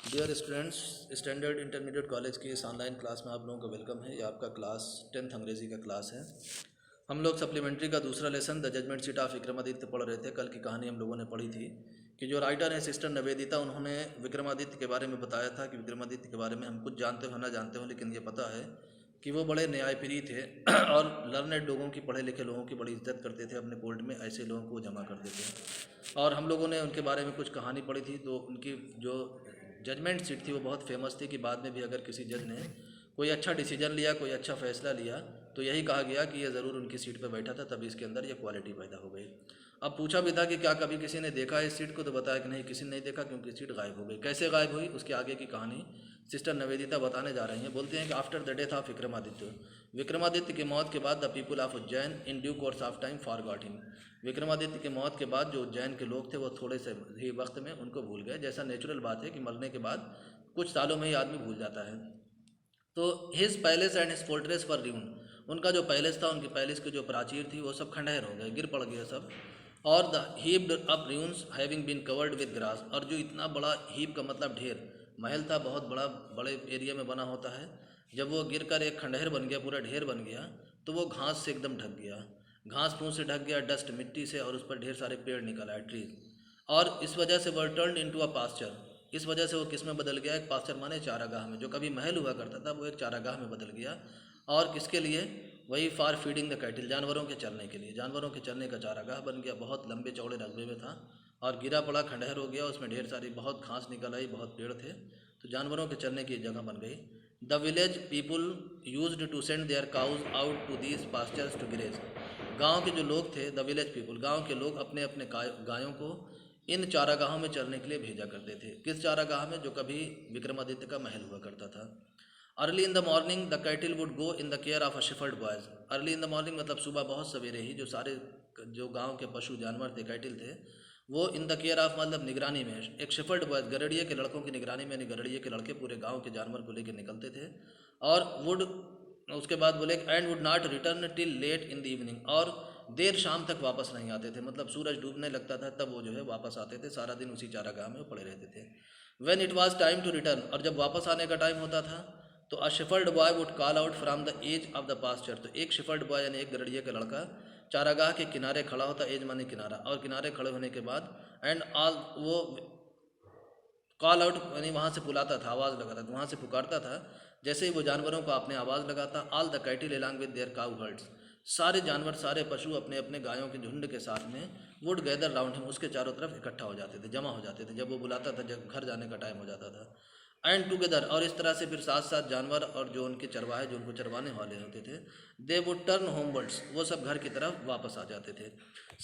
Dear students, standard intermediate college की इस online class में आप लोगों का वेलकम है। ये आपका क्लास 10th अंग्रेज़ी का क्लास है। हम लोग सप्लीमेंट्री का दूसरा lesson the judgement seat of Vikramaditya पढ़ रहे थे। कल की कहानी हम लोगों ने पढ़ी थी कि जो राइटर है सिस्टर निवेदिता, उन्होंने विक्रमादित्य के बारे में बताया था कि विक्रमादित्य के बारे में हम कुछ जानते हो ना जानते हो, लेकिन ये पता है कि वो बड़े न्यायप्रिय थे और लर्नेड लोगों की, पढ़े लिखे लोगों की बड़ी इज्जत करते थे। अपने कोर्ट में ऐसे लोगों को जमा करते थे और हम लोगों ने उनके बारे में कुछ कहानी पढ़ी थी। तो उनकी जो जजमेंट सीट थी वो बहुत फेमस थी कि बाद में भी अगर किसी जज ने कोई अच्छा डिसीजन लिया, कोई अच्छा फैसला लिया, तो यही कहा गया कि ये ज़रूर उनकी सीट पर बैठा था, तभी इसके अंदर ये क्वालिटी पैदा हो गई। अब पूछा भी था कि क्या कभी किसी ने देखा है इस सीट को, तो बताया कि नहीं, किसी ने नहीं देखा, क्योंकि सीट गायब हो गई। कैसे गायब हुई, उसके आगे की कहानी सिस्टर निवेदिता बताने जा रही हैं। बोलते हैं कि after the death of Vikramaditya की मौत के बाद the people of Ujjain in due course of time forgot him. Vikramaditya की मौत के बाद जो उज्जैन के लोग थे वो थोड़े से ही वक्त में उनको भूल गए। जैसा नेचुरल बात है कि मरने के बाद कुछ सालों में ही आदमी भूल जाता है। तो his palace and his fortress for ruin, उनका जो पैलेस था, उनकी पैलेस की जो प्राचीर थी, वो सब खंडहर हो गए, गिर पड़ गए सब। और the heaped up ruins having been covered with grass, और जो इतना बड़ा हीप का मतलब ढेर, महल था बहुत बड़ा, बड़े एरिया में बना होता है। जब वो गिर कर एक खंडहर बन गया, पूरा ढेर बन गया, तो वो घास से एकदम ढक गया, घास फूस से ढक गया, डस्ट मिट्टी से, और उस पर ढेर सारे पेड़ निकल आए, ट्रीज। और इस वजह से वर टर्न इनटू अ पास्चर, इस वजह से वो किस में बदल गया, एक पास्चर माने चारागाह में। जो कभी महल हुआ करता था वो एक चारागाह में बदल गया। और किसके लिए, वही फॉर फीडिंग द कैटिल, जानवरों के चरने के लिए, जानवरों के चरने का चारागाह बन गया। बहुत लंबे चौड़े रकबे में था और गिरा पड़ा खंडहर हो गया, उसमें ढेर सारी बहुत घास निकल आई, बहुत पेड़ थे, तो जानवरों के चरने की जगह बन गई। The village people used to send their cows out to these pastures to graze, गाँव के जो लोग थे, द विलेज पीपुल, गाँव के लोग अपने अपने गायों को इन चारागाहों में चरने के लिए भेजा करते थे। किस चारागाह में, जो कभी विक्रमादित्य का महल हुआ करता था। Early in the morning the कैटिल would go in the care of a shepherd boys, early in the morning मतलब सुबह बहुत सवेरे ही, जो सारे जो गांव के पशु जानवर थे, कैटिल थे, वो इन द केयर ऑफ मतलब निगरानी में, एक शेफर्ड बॉयज, गरड़िए के लड़कों की निगरानी में, गरड़िए के लड़के पूरे गाँव के जानवर को लेकर निकलते थे। और वुड, उसके बाद बोले and would not return till late in the evening, और देर शाम तक वापस नहीं आते थे, मतलब सूरज डूबने लगता था तब वो जो है वापस आते थे। सारा दिन उसी चारागाह में वो पड़े रहते थे। When it was time to return, और जब वापस आने का टाइम होता था, तो a shepherd boy would call out from the edge of the pasture, तो एक शेफर्ड बॉय यानी एक गरड़िए का लड़का चारागाह के किनारे खड़ा होता, एज माने किनारा, और किनारे खड़े होने के बाद एंड ऑल वो कॉल आउट यानी वहाँ से बुलाता था, आवाज़ लगाता था, वहाँ से पुकारता था। जैसे ही वो जानवरों को आपने आवाज़ लगाता, all the कैटिल along with their cow hertz, सारे जानवर, सारे पशु अपने अपने गायों के झुंड के साथ में वुड गैदर राउंड हिम, उसके चारों तरफ इकट्ठा हो जाते थे, जमा हो जाते थे, जब वो बुलाता था, जब घर जाने का टाइम हो जाता था। एंड टुगेदर, और इस तरह से फिर साथ साथ जानवर और जो उनके चरवाहे, जो उनको चरवाने वाले होते थे, दे वुड टर्न होमवर्ड्स, वो सब घर की तरफ वापस आ जाते थे।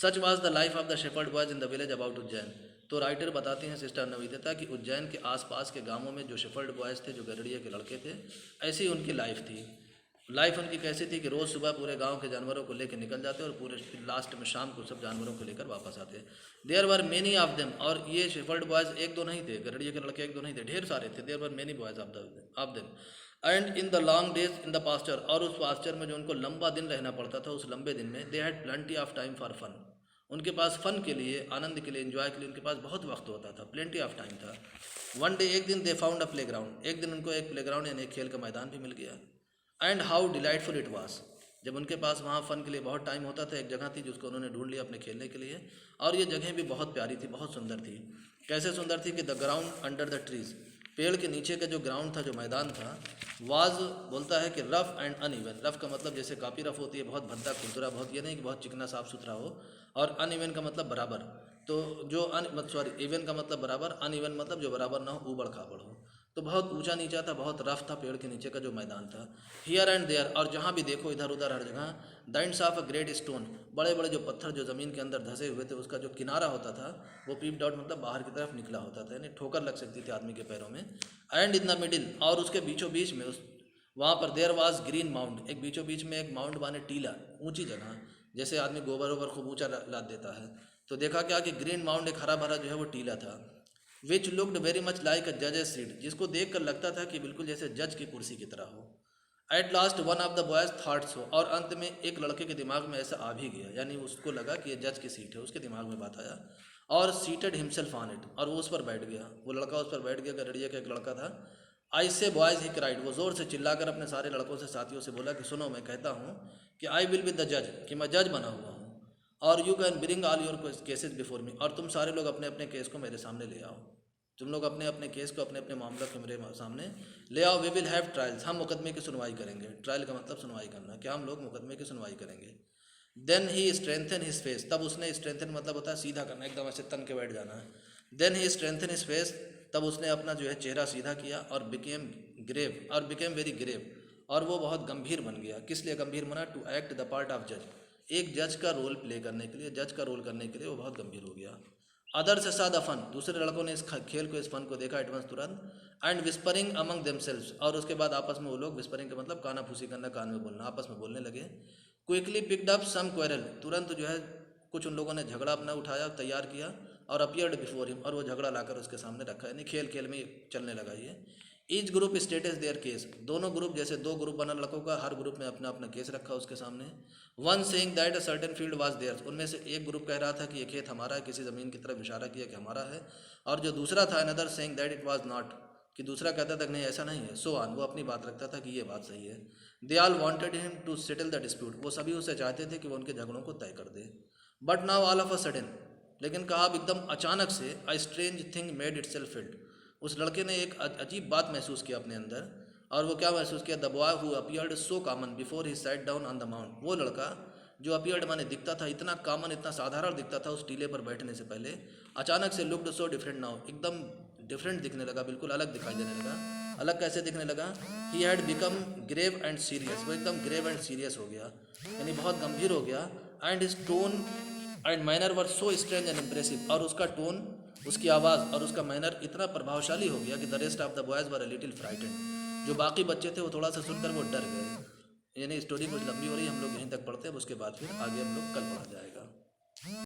Such was the life of the shepherd boys in the village about Ujjain, तो राइटर बताते हैं सिस्टर निवेदिता कि उज्जैन के आसपास के गांवों में जो शेफर्ड बॉयज़ थे, जो गरड़िए के लड़के थे, ऐसी उनकी लाइफ थी। लाइफ उनकी कैसी थी कि रोज़ सुबह पूरे गांव के जानवरों को लेकर निकल जाते और पूरे लास्ट में शाम को सब जानवरों को लेकर वापस आते। There were many of them, और ये शेफर्ड बॉयज़ एक दो नहीं थे, गरड़िए के लड़के एक दो नहीं थे, ढेर सारे थे। There were many boys of them and in the long days in the pasture, और उस पास्चर में जो उनको लंबा दिन रहना पड़ता था, उस लंबे दिन में they had plenty of time for fun, उनके पास फ़न के लिए, आनंद के लिए, एंजॉय के लिए उनके पास बहुत वक्त होता था, प्लेंटी ऑफ टाइम था। वन डे, एक दिन, they found a play ground, एक दिन उनको एक प्ले ग्राउंड यानी एक खेल का मैदान भी मिल गया। एंड हाउ डिलाइटफुल इट वास, जब उनके पास वहाँ फ़न के लिए बहुत टाइम होता था, एक जगह थी जिसको उन्होंने ढूंढ लिया अपने खेलने के लिए, और ये जगह भी बहुत प्यारी थी, बहुत सुंदर थी। कैसे सुंदर थी कि the ground under the trees, पेड़ के नीचे का जो ग्राउंड था, जो मैदान था, वाज, बोलता है कि रफ़ एंड अनइवन, रफ़ का मतलब जैसे काफ़ी रफ़ होती है, बहुत भद्दा खुरदुरा, बहुत, ये नहीं कि बहुत चिकना साफ़ सुथरा हो, और अनइवन का मतलब बराबर, तो जो इवन का मतलब बराबर, अनइवन मतलब जो बराबर ना हो, ऊबड़ खाबड़ हो, तो बहुत ऊंचा नीचा था, बहुत रफ था पेड़ के नीचे का जो मैदान था। हियर एंड देयर, और जहाँ भी देखो इधर उधर हर जगह, दैंड्स ऑफ अ ग्रेट स्टोन, बड़े बड़े जो पत्थर जो ज़मीन के अंदर धंसे हुए थे, उसका जो किनारा होता था वो पीप्ड आउट, मतलब बाहर की तरफ निकला होता था, यानी ठोकर लग सकती थी आदमी के पैरों में। एंड इन द मिडिल, और उसके बीचों बीच में, उस वहाँ पर देयर वाज ग्रीन माउंड, एक बीचों बीच में एक माउंड माने टीला, ऊंची जगह, जैसे आदमी गोबर वोबर खूब ऊंचा लाद देता है, तो देखा क्या कि ग्रीन माउंड, एक हरा भरा जो है वो टीला था। Which looked very much like a जजेस सीट, जिसको देख कर लगता था कि बिल्कुल जैसे जज की कुर्सी की तरह हो। At last one of the boys thought so, और अंत में एक लड़के के दिमाग में ऐसा आ भी गया, यानी उसको लगा कि ये जज की सीट है, उसके दिमाग में बात आया। और सीटेड हिमसेल्फ ऑन इट, और वो उस पर बैठ गया, वो लड़का उस पर बैठ गया, गडरिया का एक लड़का था। आई से बॉयज़ ही क्राइड, वो ज़ोर से चिल्लाकर अपने सारे लड़कों से, साथियों से बोला कि सुनो, मैं कहता हूँ कि आई विल बी द जज, कि मैं जज बना हुआ हूँ, और you can bring all your cases before me, और तुम सारे लोग अपने अपने केस को मेरे सामने ले आओ, तुम लोग अपने अपने केस को, अपने अपने मामला को मेरे सामने ले आओ। वी विल हैव ट्रायल्स, हम मुकदमे की सुनवाई करेंगे। ट्रायल का मतलब सुनवाई करना, क्या हम लोग मुकदमे की सुनवाई करेंगे। Then he strengthen his face, तब उसने, स्ट्रेंथन मतलब होता है सीधा करना, एकदम ऐसे तन के बैठ जाना है। Then he strengthen his face, तब उसने अपना जो है चेहरा सीधा किया, और बिकेम ग्रेव, और बिकेम वेरी ग्रेव, और वो बहुत गंभीर बन गया। किस लिए गंभीर बना? To act the part of जज, एक जज का रोल प्ले करने के लिए, जज का रोल करने के लिए वो बहुत गंभीर हो गया। अदर्स saw the फन, दूसरे लड़कों ने इस खेल को, इस फन को देखा एडवांस तुरंत। एंड विस्परिंग अमंग देमसेल्व्स, और उसके बाद आपस में वो लोग, विस्परिंग का मतलब काना फूसी करना, कान में बोलना, आपस में बोलने लगे। Quickly picked up some quarrel, तुरंत जो है कुछ उन लोगों ने झगड़ा अपना उठाया, तैयार किया, और अपियर्ड बिफोर हिम, और वो झगड़ा लाकर उसके सामने रखा, यानी खेल खेल में चलने लगा ये। Each group status there case, दोनों ग्रुप, जैसे दो ग्रुप बना लड़कों का, हर ग्रुप में अपना अपना केस रखा उसके सामने। One saying that a certain field was there, उनमें से एक ग्रुप कह रहा था कि ये खेत हमारा है, किसी ज़मीन की तरफ इशारा किया कि हमारा है, और जो दूसरा था another saying that it was not, कि दूसरा कहता था कि नहीं ऐसा नहीं है। सो ऑन, वो अपनी बात रखता था कि ये बात सही है। They all wanted him to settle the dispute, वो सभी उससे चाहते थे कि वो उनके झगड़ों को तय कर दे। But now all of a sudden, लेकिन कहा अब एकदम अचानक से, a strange thing made itself filled, उस लड़के ने एक अजीब बात महसूस किया अपने अंदर, और वो क्या महसूस किया? The boy who appeared so common before he sat down on the mount, वो लड़का जो अपीयर्ड माने दिखता था, इतना कॉमन, इतना साधारण दिखता था उस टीले पर बैठने से पहले, अचानक से लुक्ड सो डिफरेंट नाउ, एकदम डिफरेंट दिखने लगा, बिल्कुल अलग दिखाई देने लगा। अलग कैसे दिखने लगा? He had become grave and serious, वो एकदम ग्रेव एंड सीरियस हो गया, यानी बहुत गंभीर हो गया। And his tone and manner were so strange and impressive, और उसका टोन, उसकी आवाज़ और उसका मैनर इतना प्रभावशाली हो गया कि the rest of the boys were a little frightened, जो बाकी बच्चे थे वो थोड़ा सा सुनकर वो डर गए। यानी स्टोरी कुछ लंबी हो रही है, हम लोग यहीं तक पढ़ते हैं, उसके बाद फिर आगे हम लोग कल पढ़ा जाएगा।